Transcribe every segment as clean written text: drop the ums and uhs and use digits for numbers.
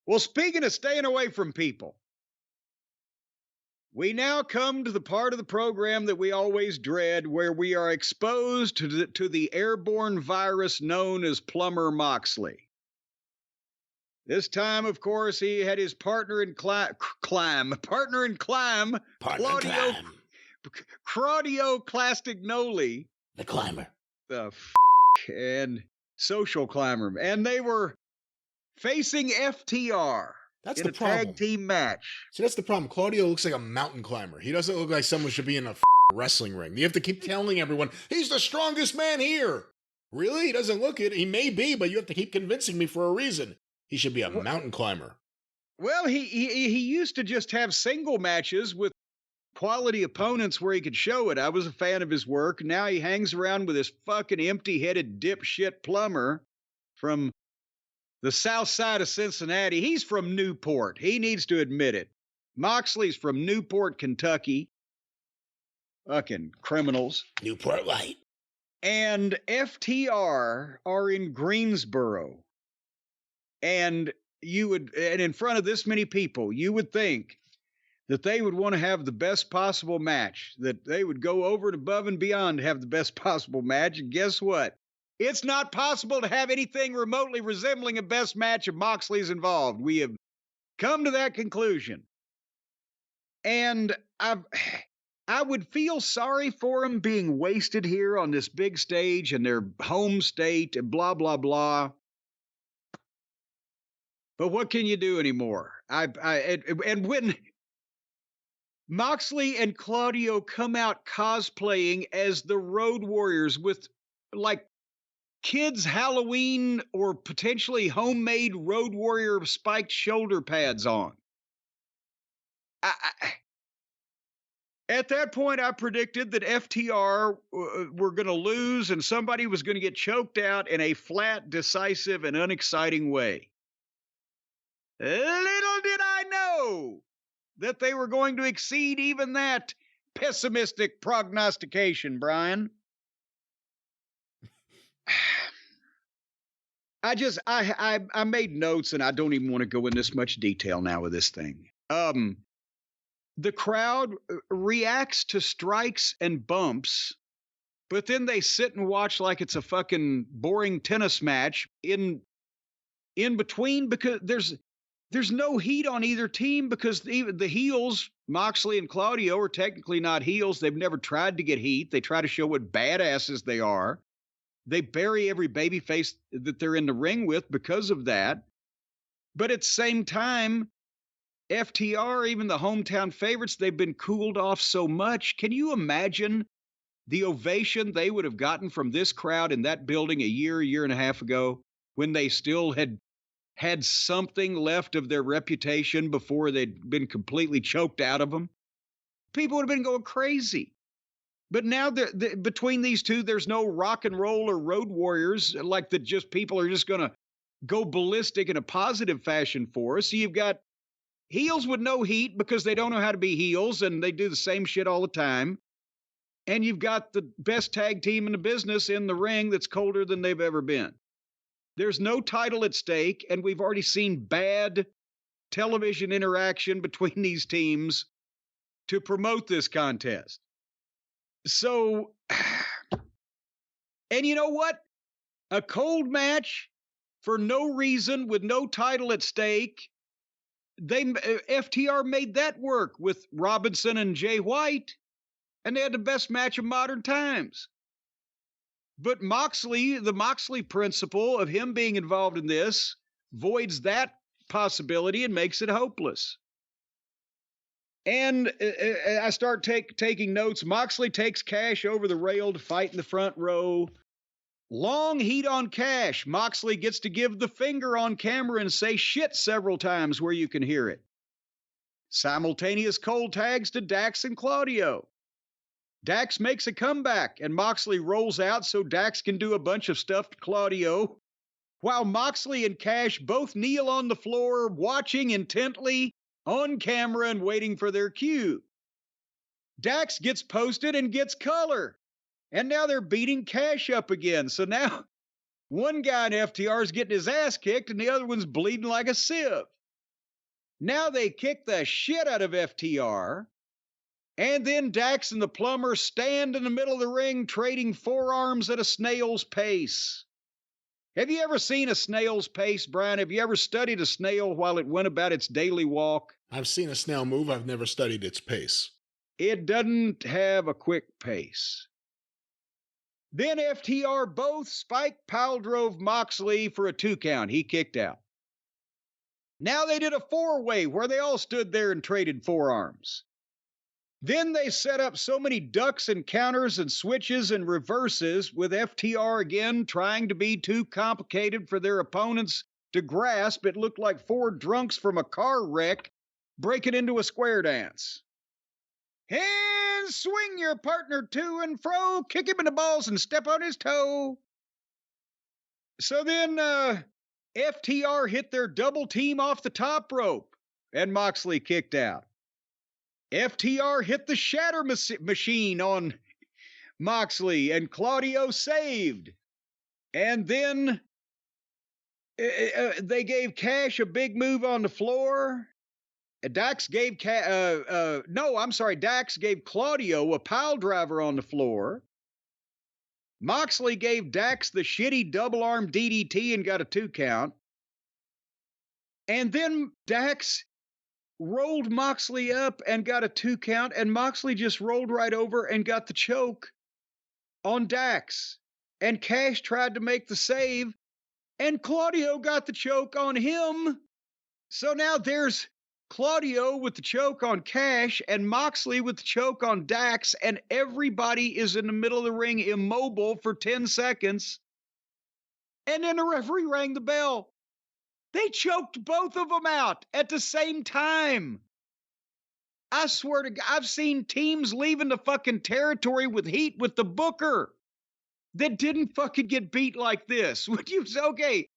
Well, speaking of staying away from people, we now come to the part of the program that we always dread, where we are exposed to the airborne virus known as Plumber Moxley. This time, of course, he had his partner in climb, Claudio Castagnoli, the climber, and social climber, and they were facing FTR. That's in the a problem. Tag team match. See, that's the problem. Claudio looks like a mountain climber. He doesn't look like someone should be in a wrestling ring. You have to keep telling everyone, he's the strongest man here. Really? He doesn't look it. He may be, but you have to keep convincing me for a reason. He should be a mountain climber. Well, he used to just have single matches with quality opponents where he could show it. I was a fan of his work. Now he hangs around with this fucking empty-headed dipshit plumber from the south side of Cincinnati. He's from Newport. He needs to admit it. Moxley's from Newport, Kentucky. Fucking criminals. Newport Light. And FTR are in Greensboro. And in front of this many people, you would think that they would want to have the best possible match, that they would go over and above and beyond to have the best possible match. And guess what? It's not possible to have anything remotely resembling a best match if Moxley's involved. We have come to that conclusion. And I would feel sorry for them being wasted here on this big stage in their home state and blah, blah, blah. But what can you do anymore? And when Moxley and Claudio come out cosplaying as the Road Warriors with like kids' Halloween or potentially homemade Road Warrior spiked shoulder pads on. At that point, I predicted that FTR were going to lose and somebody was going to get choked out in a flat, decisive, and unexciting way. Little did I know that they were going to exceed even that pessimistic prognostication, Brian. I made notes, and I don't even want to go in this much detail now with this thing. The crowd reacts to strikes and bumps, but then they sit and watch like it's a fucking boring tennis match in between, because there's no heat on either team, because even the heels, Moxley and Claudio, are technically not heels. They've never tried to get heat. They try to show what badasses they are. They bury every babyface that they're in the ring with because of that. But at the same time, FTR, even the hometown favorites, they've been cooled off so much. Can you imagine the ovation they would have gotten from this crowd in that building a year and a half ago, when they still had something left of their reputation before they'd been completely choked out of them? People would have been going crazy. But now between these two, there's no rock and roll or Road Warriors like that. Just people are just going to go ballistic in a positive fashion for us. So you've got heels with no heat because they don't know how to be heels and they do the same shit all the time. And you've got the best tag team in the business in the ring that's colder than they've ever been. There's no title at stake, and we've already seen bad television interaction between these teams to promote this contest. So, and you know what? A cold match for no reason with no title at stake. FTR made that work with Robinson and Jay White, and they had the best match of modern times. But Moxley, the Moxley principle of him being involved in this, voids that possibility and makes it hopeless. And I start taking notes. Moxley takes Cash over the rail to fight in the front row. Long heat on Cash. Moxley gets to give the finger on camera and say shit several times where you can hear it. Simultaneous cold tags to Dax and Claudio. Dax makes a comeback, and Moxley rolls out so Dax can do a bunch of stuff to Claudio, while Moxley and Cash both kneel on the floor, watching intently on camera and waiting for their cue. Dax gets posted and gets color, and now they're beating Cash up again. So now one guy in FTR is getting his ass kicked, and the other one's bleeding like a sieve. Now they kick the shit out of FTR. And then Dax and the plumber stand in the middle of the ring trading forearms at a snail's pace. Have you ever seen a snail's pace, Brian? Have you ever studied a snail while it went about its daily walk? I've seen a snail move. I've never studied its pace. It doesn't have a quick pace. Then FTR both Spike pile drove Moxley for a 2 count. He kicked out. Now they did a 4-way where they all stood there and traded forearms. Then they set up so many ducks and counters and switches and reverses with FTR again trying to be too complicated for their opponents to grasp. It looked like 4 drunks from a car wreck breaking into a square dance. And swing your partner to and fro, kick him in the balls and step on his toe. So then FTR hit their double team off the top rope and Moxley kicked out. FTR hit the shatter machine on Moxley and Claudio saved. And then they gave Cash a big move on the floor. Dax gave Dax gave Claudio a pile driver on the floor. Moxley gave Dax the shitty double arm DDT and got a 2 count. And then Dax rolled Moxley up and got a 2 count, and Moxley just rolled right over and got the choke on Dax. And Cash tried to make the save, and Claudio got the choke on him. So now there's Claudio with the choke on Cash and Moxley with the choke on Dax, and everybody is in the middle of the ring immobile for 10 seconds. And then the referee rang the bell. They choked both of them out at the same time. I swear to God, I've seen teams leaving the fucking territory with heat with the booker that didn't fucking get beat like this. Would you say, okay,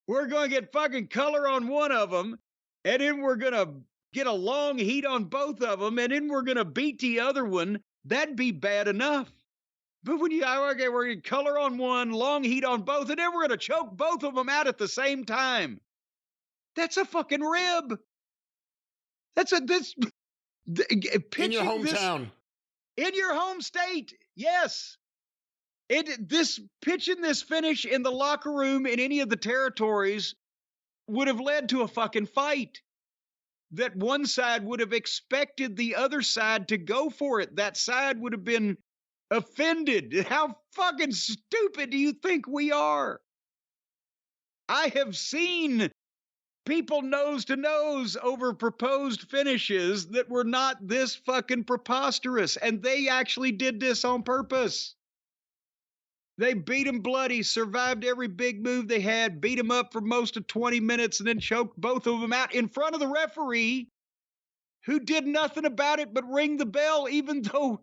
we're going to get fucking color on one of them, and then we're going to get a long heat on both of them, and then we're going to beat the other one. That'd be bad enough. But when okay, we're going to color on one, long heat on both, and then we're going to choke both of them out at the same time. That's a fucking rib. That's in your hometown. In your home state. Yes. Pitching this finish in the locker room in any of the territories would have led to a fucking fight. That one side would have expected the other side to go for it. That side would have been offended. How fucking stupid do you think we are? I have seen people nose to nose over proposed finishes that were not this fucking preposterous. And they actually did this on purpose. They beat him bloody, survived every big move they had, beat him up for most of 20 minutes, and then choked both of them out in front of the referee, who did nothing about it but ring the bell, even though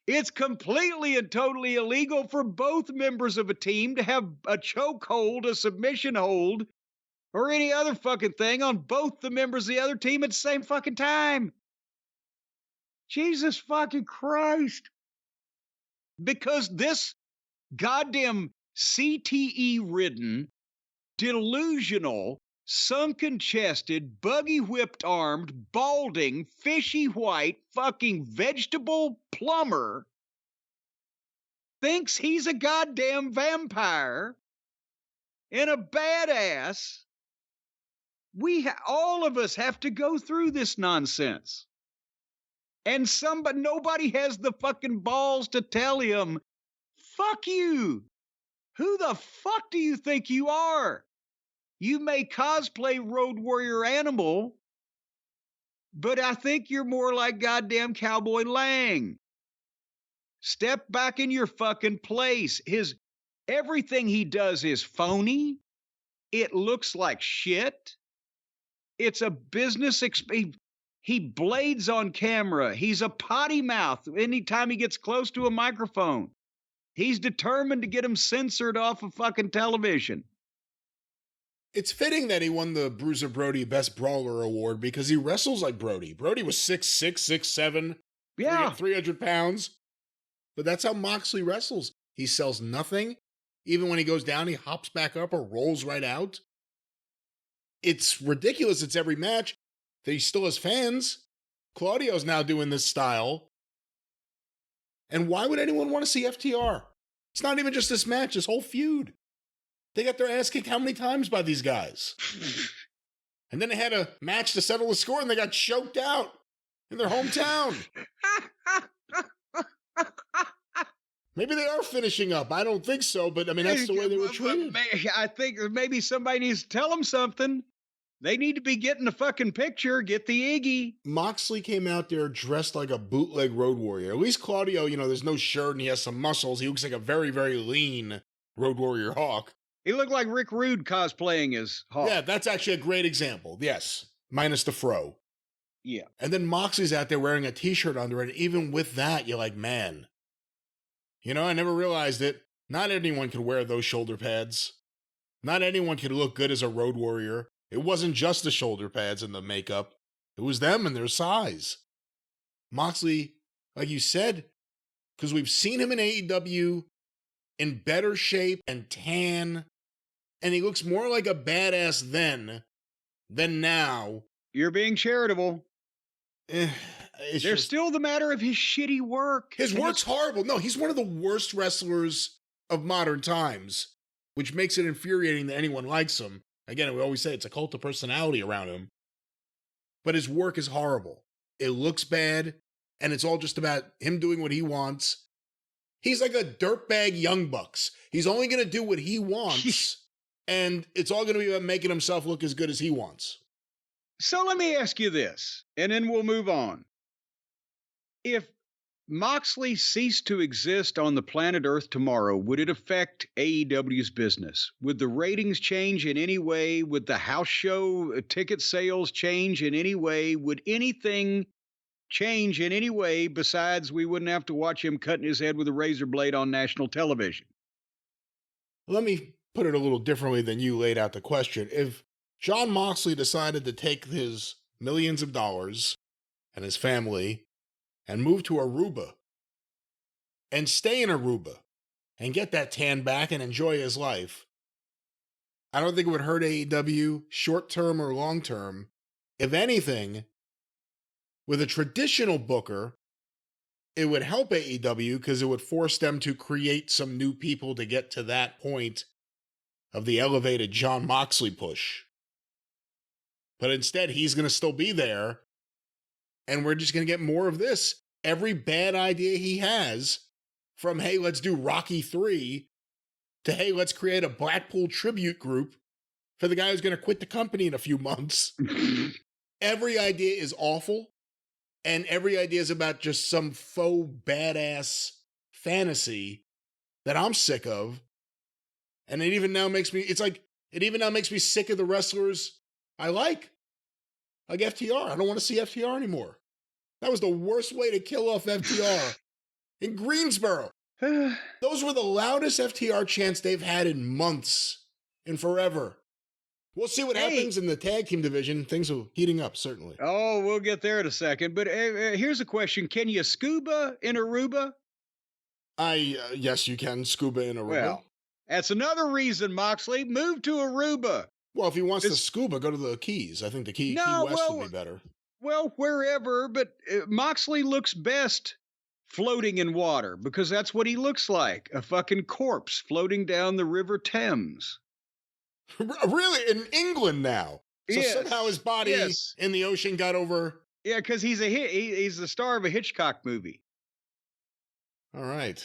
it's completely and totally illegal for both members of a team to have a choke hold, a submission hold, or any other fucking thing on both the members of the other team at the same fucking time. Jesus fucking Christ. Because this goddamn CTE-ridden, delusional, sunken-chested, buggy-whipped-armed, balding, fishy-white, fucking vegetable plumber thinks he's a goddamn vampire and a badass. All of us have to go through this nonsense. And nobody has the fucking balls to tell him, fuck you. Who the fuck do you think you are? You may cosplay Road Warrior Animal, but I think you're more like goddamn Cowboy Lang. Step back in your fucking place. Everything he does is phony. It looks like shit. It's a business he blades on camera. He's a potty mouth anytime he gets close to a microphone. He's determined to get him censored off of fucking television. It's fitting that he won the Bruiser Brody Best Brawler Award because he wrestles like Brody. Brody was 6'6", 6'7", yeah, 300 pounds. But that's how Moxley wrestles. He sells nothing. Even when he goes down, he hops back up or rolls right out. It's ridiculous. It's every match. He still has fans. Claudio's now doing this style. And why would anyone want to see FTR? It's not even just this match, this whole feud. They got their ass kicked how many times by these guys? And then they had a match to settle the score and they got choked out in their hometown. Maybe they are finishing up. I don't think so, but I mean, that's the way they were treated. I think maybe somebody needs to tell them something. They need to be getting the fucking picture, get the Iggy. Moxley came out there dressed like a bootleg Road Warrior. At least Claudio, there's no shirt and he has some muscles. He looks like a very, very lean Road Warrior Hawk. He looked like Rick Rude cosplaying as Hawk. Yeah, that's actually a great example. Yes, minus the fro. Yeah. And then Moxley's out there wearing a t-shirt under it. Even with that, you're like, man. I never realized it. Not anyone could wear those shoulder pads. Not anyone could look good as a Road Warrior. It wasn't just the shoulder pads and the makeup. It was them and their size. Moxley, like you said, because we've seen him in AEW in better shape and tan, and he looks more like a badass then than now. You're being charitable. There's still the matter of his shitty work. His work's horrible. No, he's one of the worst wrestlers of modern times, which makes it infuriating that anyone likes him. Again, we always say it's a cult of personality around him. But his work is horrible. It looks bad, and it's all just about him doing what he wants. He's like a dirtbag Young Bucks. He's only going to do what he wants, and it's all going to be about making himself look as good as he wants. So let me ask you this, and then we'll move on. If Moxley ceased to exist on the planet Earth tomorrow, would it affect AEW's business? Would the ratings change in any way? Would the house show ticket sales change in any way? Would anything change in any way besides we wouldn't have to watch him cutting his head with a razor blade on national television? Let me put it a little differently than you laid out the question. If Jon Moxley decided to take his millions of dollars and his family and move to Aruba and stay in Aruba and get that tan back and enjoy his life, I don't think it would hurt AEW short-term or long-term. If anything, with a traditional booker, it would help AEW because it would force them to create some new people to get to that point of the elevated Jon Moxley push. But instead, he's going to still be there, and we're just going to get more of this. Every bad idea he has, from, hey, let's do Rocky 3, to, hey, let's create a Blackpool tribute group for the guy who's going to quit the company in a few months. Every idea is awful, and every idea is about just some faux badass fantasy that I'm sick of. And it even now makes me sick of the wrestlers I like FTR. I don't want to see FTR anymore. That was the worst way to kill off FTR in Greensboro. Those were the loudest FTR chants they've had in months and forever. We'll see what happens in the tag team division. Things are heating up, certainly. Oh, we'll get there in a second. But here's a question. Can you scuba in Aruba? Yes, you can scuba in Aruba. Well, that's another reason, Moxley. Move to Aruba. Well, if he wants to scuba, go to the Keys. I think the Key West would be better. Well, wherever, but Moxley looks best floating in water because that's what he looks like, a fucking corpse floating down the River Thames. Really? In England now? So somehow his body in the ocean got over... Yeah, because he's the star of a Hitchcock movie. All right.